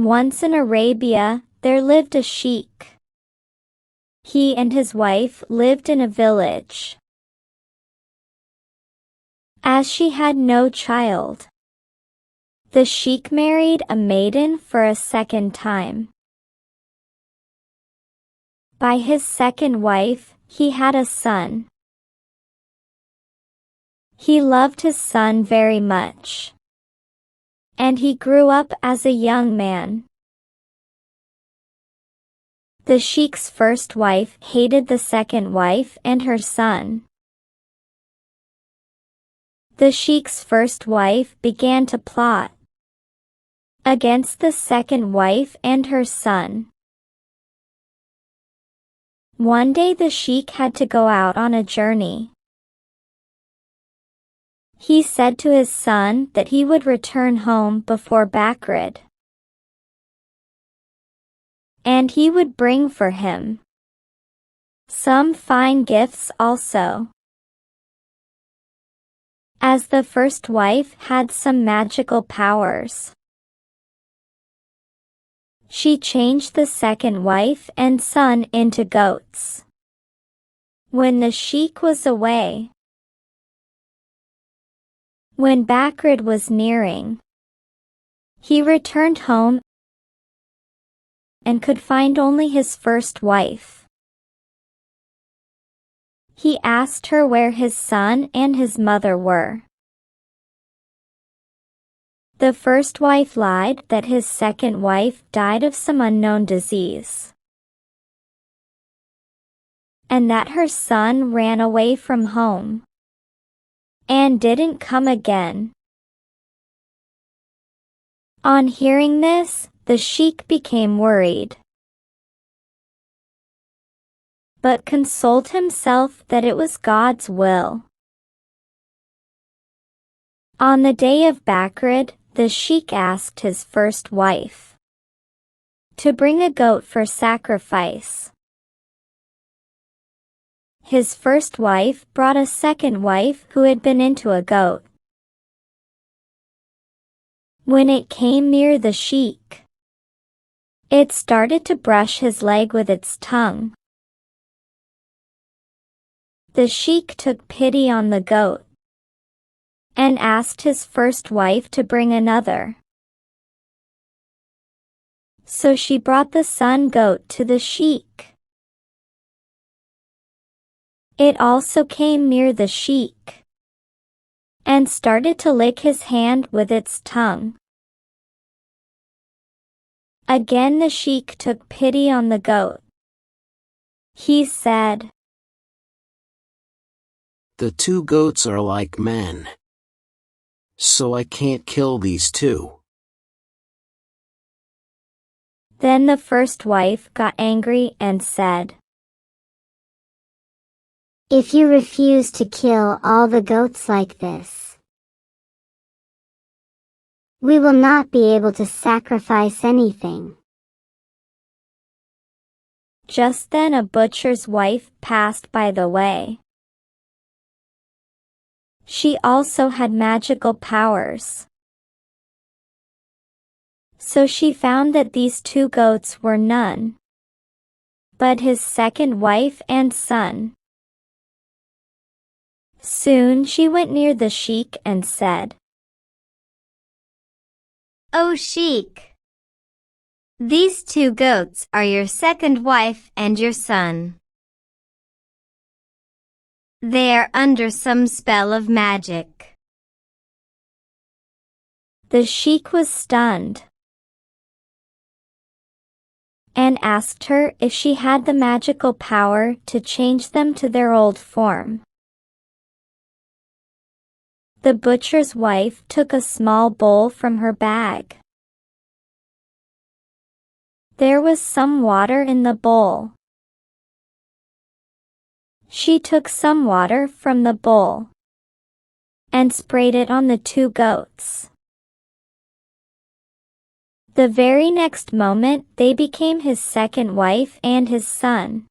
Once in Arabia, there lived a sheik. He and his wife lived in a village. As she had no child, the sheik married a maiden for a second time. By his second wife, he had a son. He loved his son very much, and he grew up as a young man. The sheik's first wife hated the second wife and her son. The sheik's first wife began to plot against the second wife and her son. One day the sheik had to go out on a journey. He said to his son that he would return home before Bakrid, and he would bring for him some fine gifts also. As the first wife had some magical powers, she changed the second wife and son into goats. When the sheik was away, when Bakrid was nearing, he returned home and could find only his first wife. He asked her where his son and his mother were. The first wife lied that his second wife died of some unknown disease, and that her son ran away from home and didn't come again. On hearing this, the sheik became worried, but consoled himself that it was God's will. On the day of Bakrid, the sheik asked his first wife to bring a goat for sacrifice. His first wife brought a second wife who had been into a goat. When it came near the sheik, it started to brush his leg with its tongue. The sheik took pity on the goat and asked his first wife to bring another. So she brought the son goat to the sheik. It also came near the sheik and started to lick his hand with its tongue. Again the sheik took pity on the goat. He said, "The two goats are like men, so I can't kill these two." Then the first wife got angry and said, "If you refuse to kill all the goats like this, we will not be able to sacrifice anything." Just then a butcher's wife passed by the way. She also had magical powers. So she found that these two goats were none but his second wife and son. Soon she went near the sheik and said, "O sheik, these two goats are your second wife and your son. They are under some spell of magic." The sheik was stunned and asked her if she had the magical power to change them to their old form. The butcher's wife took a small bowl from her bag. There was some water in the bowl. She took some water from the bowl and sprayed it on the two goats. The very next moment they became his second wife and his son.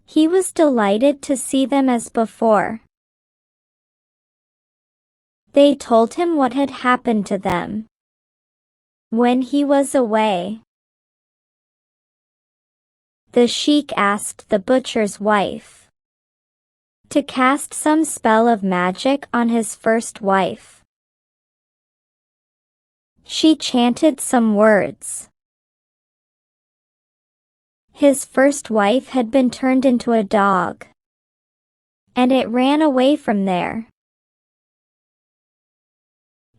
He was delighted to see them as before. They told him what had happened to them When he was away, the sheik asked the butcher's wife to cast some spell of magic on his first wife. She chanted some words. His first wife had been turned into a dog, and it ran away from there.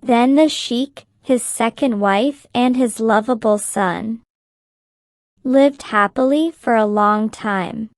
Then the sheik, his second wife, and his lovable son lived happily for a long time.